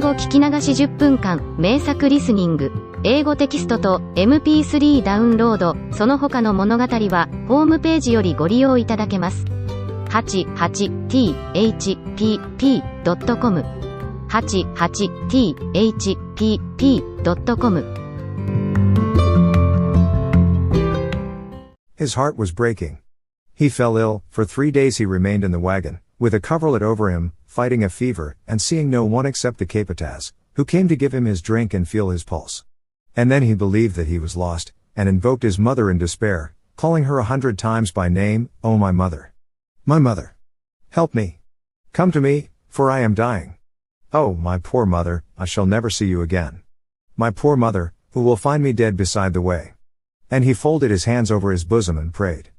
語聞き流し10分間、名作リスニング。英語テキストと MP3 ダウンロード、その他の物語は、ホームページよりご利用いただけます。88thpp.com 88thpp.com His heart was breaking. He fell ill. For 3 days he remained in the wagon, with a coverlet over him, fighting a fever, and seeing no one except the capataz, who came to give him his drink and feel his pulse. And then he believed that he was lost, and invoked his mother in despair, calling her 100 times by name, "Oh my mother! My mother! Help me! Come to me, for I am dying! Oh, my poor mother, I shall never see you again! My poor mother, who will find me dead beside the way!" And he folded his hands over his bosom and prayed.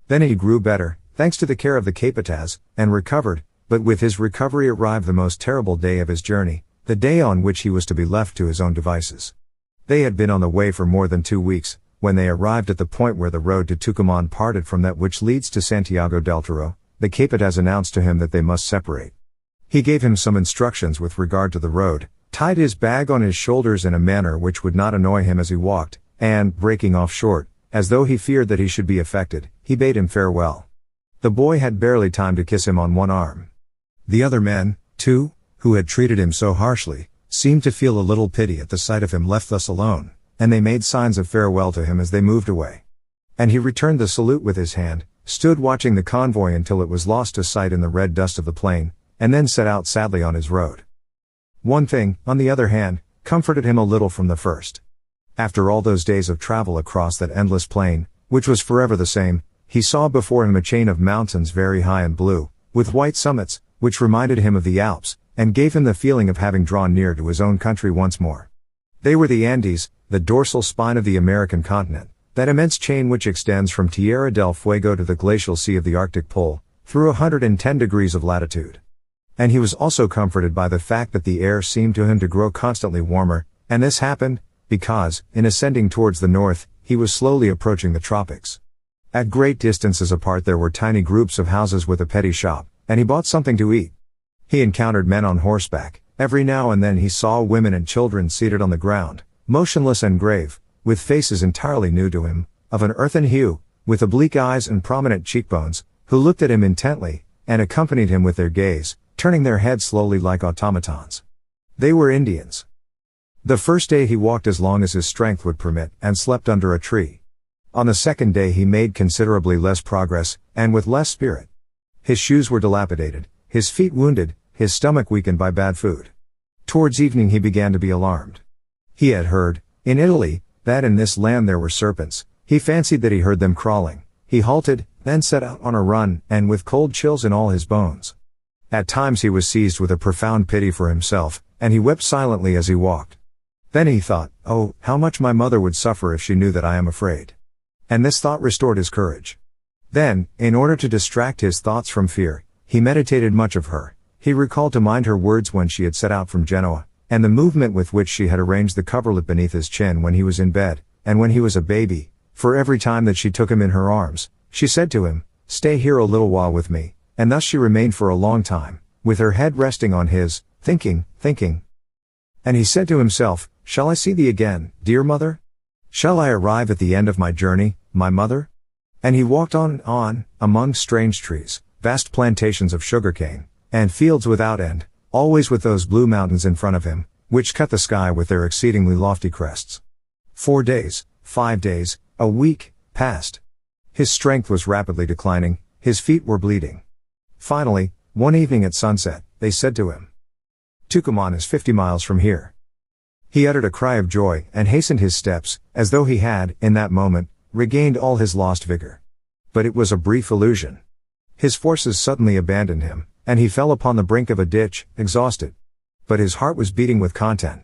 Then he grew better, thanks to the care of the capataz, and recovered, but with his recovery arrived the most terrible day of his journey, the day on which he was to be left to his own devices. They had been on the way for more than 2 weeks, when they arrived at the point where the road to Tucumán parted from that which leads to Santiago del Toro. The capataz announced to him that they must separate. He gave him some instructions with regard to the road, tied his bag on his shoulders in a manner which would not annoy him as he walked, and, breaking off short, as though he feared that he should be affected, he bade him farewell. The boy had barely time to kiss him on one arm. The other men, too, who had treated him so harshly, seemed to feel a little pity at the sight of him left thus alone, and they made signs of farewell to him as they moved away. And he returned the salute with his hand, stood watching the convoy until it was lost to sight in the red dust of the plain, and then set out sadly on his road. One thing, on the other hand, comforted him a little from the first. After all those days of travel across that endless plain, which was forever the same, he saw before him a chain of mountains very high and blue, with white summits, which reminded him of the Alps, and gave him the feeling of having drawn near to his own country once more. They were the Andes, the dorsal spine of the American continent, that immense chain which extends from Tierra del Fuego to the glacial sea of the Arctic Pole, through 110 degrees of latitude. And he was also comforted by the fact that the air seemed to him to grow constantly warmer, and this happened, because, in ascending towards the north, he was slowly approaching the tropics. At great distances apart there were tiny groups of houses with a petty shop, and he bought something to eat. He encountered men on horseback. Every now and then he saw women and children seated on the ground, motionless and grave, with faces entirely new to him, of an earthen hue, with oblique eyes and prominent cheekbones, who looked at him intently, and accompanied him with their gaze, turning their heads slowly like automatons. They were Indians. The first day he walked as long as his strength would permit, and slept under a tree. On the second day he made considerably less progress, and with less spirit. His shoes were dilapidated, his feet wounded, his stomach weakened by bad food. Towards evening he began to be alarmed. He had heard, in Italy, that in this land there were serpents. He fancied that he heard them crawling. He halted, then set out on a run, and with cold chills in all his bones. At times he was seized with a profound pity for himself, and he wept silently as he walked. Then he thought, "Oh, how much my mother would suffer if she knew that I am afraid." And this thought restored his courage. Then, in order to distract his thoughts from fear, he meditated much of her. He recalled to mind her words when she had set out from Genoa, and the movement with which she had arranged the coverlet beneath his chin when he was in bed, and when he was a baby, for every time that she took him in her arms, she said to him, "Stay here a little while with me," and thus she remained for a long time, with her head resting on his, thinking. And he said to himself, "Shall I see thee again, dear mother? Shall I arrive at the end of my journey, my mother?" And he walked on, among strange trees, vast plantations of sugarcane, and fields without end, always with those blue mountains in front of him, which cut the sky with their exceedingly lofty crests. 4 days, 5 days, a week, passed. His strength was rapidly declining, his feet were bleeding. Finally, one evening at sunset, they said to him, "Tucumán is 50 miles from here." He uttered a cry of joy, and hastened his steps, as though he had, in that moment, regained all his lost vigor. But it was a brief illusion. His forces suddenly abandoned him, and he fell upon the brink of a ditch, exhausted. But his heart was beating with content.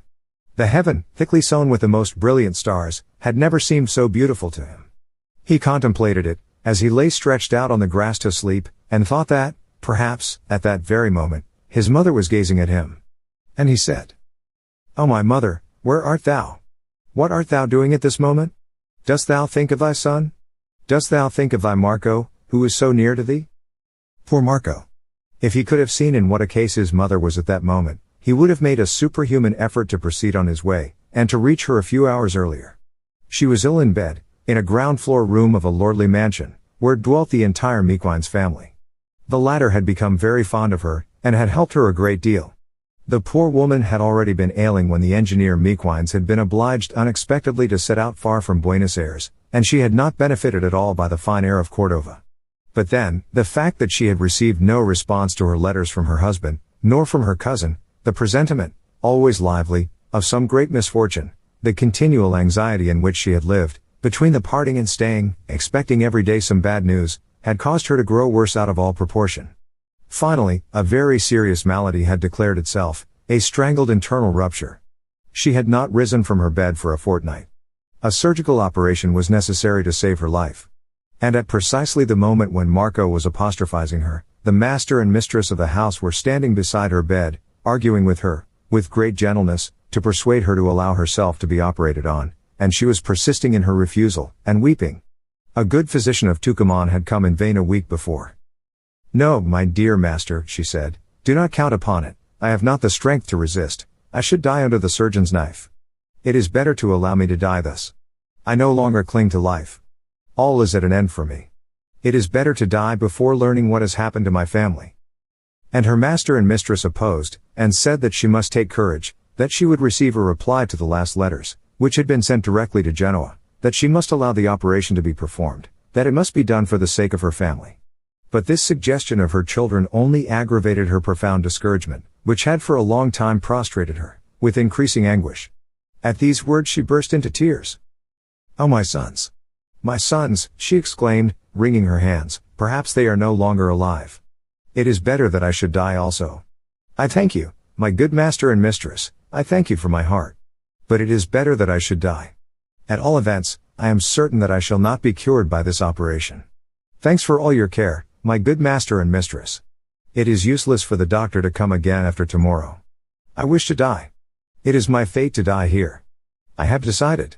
The heaven, thickly sown with the most brilliant stars, had never seemed so beautiful to him. He contemplated it, as he lay stretched out on the grass to sleep, and thought that, perhaps, at that very moment, his mother was gazing at him. And he said, "O my mother, where art thou? What art thou doing at this moment? Dost thou think of thy son? Dost thou think of thy Marco, who is so near to thee?" Poor Marco! If he could have seen in what a case his mother was at that moment, he would have made a superhuman effort to proceed on his way, and to reach her a few hours earlier. She was ill in bed, in a ground-floor room of a lordly mansion, where dwelt the entire Mequines family. The latter had become very fond of her, and had helped her a great deal. The poor woman had already been ailing when the engineer Mequines had been obliged unexpectedly to set out far from Buenos Aires, and she had not benefited at all by the fine air of Cordova. But then, the fact that she had received no response to her letters from her husband, nor from her cousin, the presentiment, always lively, of some great misfortune, the continual anxiety in which she had lived, between the parting and staying, expecting every day some bad news, had caused her to grow worse out of all proportion. Finally, a very serious malady had declared itself, a strangled internal rupture. She had not risen from her bed for a fortnight. A surgical operation was necessary to save her life. And at precisely the moment when Marco was apostrophizing her, the master and mistress of the house were standing beside her bed, arguing with her, with great gentleness, to persuade her to allow herself to be operated on, and she was persisting in her refusal, and weeping. A good physician of Tucumán had come in vain a week before. "No, my dear master," she said, "do not count upon it. I have not the strength to resist. I should die under the surgeon's knife. It is better to allow me to die thus. I no longer cling to life. All is at an end for me. It is better to die before learning what has happened to my family." And her master and mistress opposed, and said that she must take courage, that she would receive a reply to the last letters, which had been sent directly to Genoa, that she must allow the operation to be performed, that it must be done for the sake of her family. But this suggestion of her children only aggravated her profound discouragement, which had for a long time prostrated her, with increasing anguish. At these words she burst into tears. "Oh, my sons! My sons," she exclaimed, wringing her hands, "perhaps they are no longer alive. It is better that I should die also. I thank you, my good master and mistress, I thank you from my heart. But it is better that I should die. At all events, I am certain that I shall not be cured by this operation. Thanks for all your care, my good master and mistress. It is useless for the doctor to come again after tomorrow. I wish to die. It is my fate to die here. I have decided."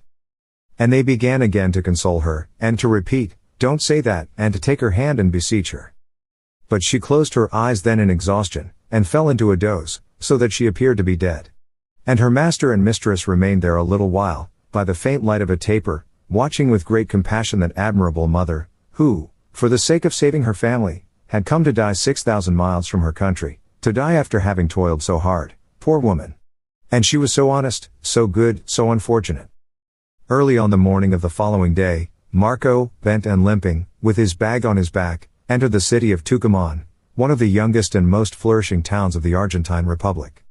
And they began again to console her, and to repeat, "Don't say that," and to take her hand and beseech her. But she closed her eyes then in exhaustion, and fell into a doze, so that she appeared to be dead. And her master and mistress remained there a little while, by the faint light of a taper, watching with great compassion that admirable mother, who, for the sake of saving her family, had come to die 6,000 miles from her country, to die after having toiled so hard, poor woman. And she was so honest, so good, so unfortunate. Early on the morning of the following day, Marco, bent and limping, with his bag on his back, entered the city of Tucumán, one of the youngest and most flourishing towns of the Argentine Republic.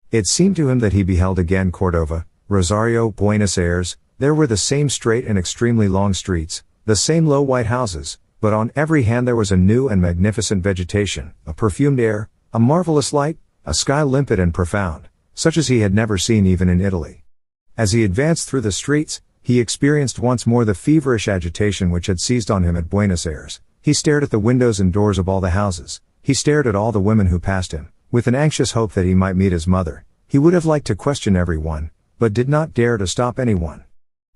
It seemed to him that he beheld again Cordova, Rosario, Buenos Aires. There were the same straight and extremely long streets, the same low white houses, but on every hand there was a new and magnificent vegetation, a perfumed air, a marvelous light, a sky limpid and profound, such as he had never seen even in Italy. As he advanced through the streets, he experienced once more the feverish agitation which had seized on him at Buenos Aires. He stared at the windows and doors of all the houses, he stared at all the women who passed him, with an anxious hope that he might meet his mother. He would have liked to question every one, but did not dare to stop anyone.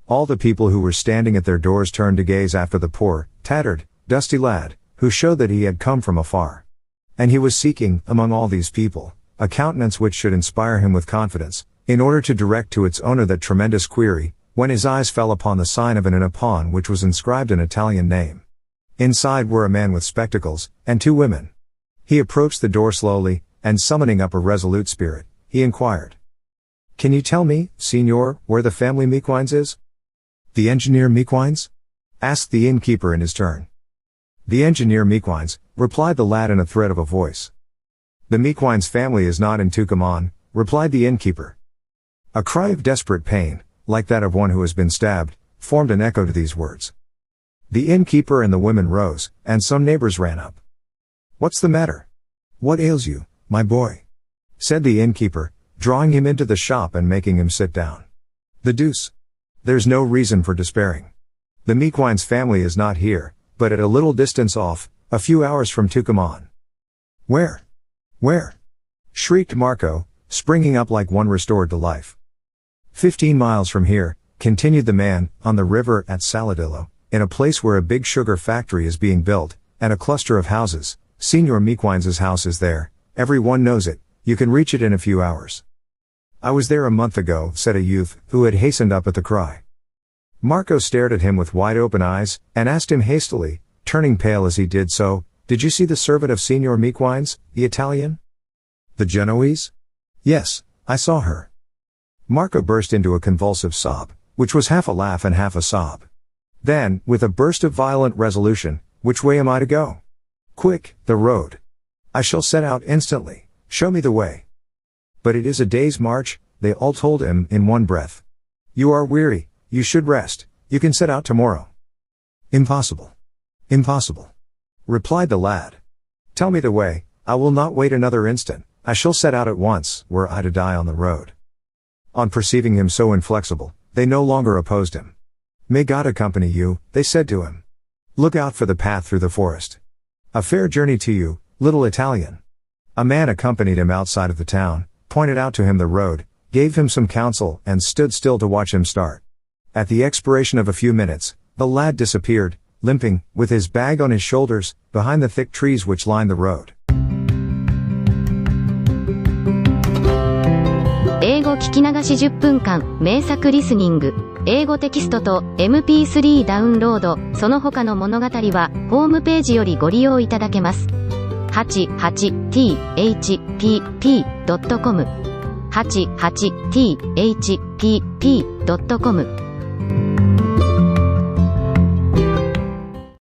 All the people who were standing at their doors turned to gaze after the poor, tattered, dusty lad, who showed that he had come from afar. And he was seeking, among all these people, a countenance which should inspire him with confidence, in order to direct to its owner that tremendous query, when his eyes fell upon the sign of an inn upon which was inscribed an Italian name. Inside were a man with spectacles, and two women. He approached the door slowly, and summoning up a resolute spirit, he inquired, "Can you tell me, Signor, where the family Mequines is?" "The engineer Mequines?" asked the innkeeper in his turn. "The engineer Mequines," replied the lad in a thread of a voice. "The Mequines family is not in Tucumán," replied the innkeeper. A cry of desperate pain, like that of one who has been stabbed, formed an echo to these words. The innkeeper and the women rose, and some neighbors ran up. "What's the matter? What ails you, my boy?" said the innkeeper, drawing him into the shop and making him sit down. "The deuce! There's no reason for despairing. The Mequines family is not here, but at a little distance off, a few hours from Tucumán." "Where? Where?" shrieked Marco, springing up like one restored to life. 15 miles from here," continued the man, "on the river at Saladillo, in a place where a big sugar factory is being built, and a cluster of houses. Signor Mequines' house is there, every one knows it. You can reach it in a few hours. I was there a month ago, said a youth, who had hastened up at the cry. Marco stared at him with wide-open eyes, and asked him hastily, turning pale as he did so, "Did you see the servant of Signor Mequines, the Italian? The Genoese?" "Yes, I saw her." Marco burst into a convulsive sob, which was half a laugh and half a sob. Then, with a burst of violent resolution, "Which way am I to go?" "Quick, the road. I shall set out instantly. Show me the way." "But it is a day's march," they all told him in one breath. "You are weary, you should rest, you can set out tomorrow." "Impossible. Impossible," replied the lad. "Tell me the way, I will not wait another instant, I shall set out at once, were I to die on the road." On perceiving him so inflexible, they no longer opposed him. "May God accompany you," they said to him. "Look out for the path through the forest. A fair journey to you, little Italian." A man accompanied him outside of the town, pointed out to him the road, gave him some counsel, and stood still to watch him start. At the expiration of a few minutes, the lad disappeared, limping, with his bag on his shoulders, behind the thick trees which lined the road. 英語聞き流し10分間、名作リスニング。英語テキストと MP3 ダウンロード、その他の物語は、ホームページよりご利用いただけます。88thpp.com 88thpp.com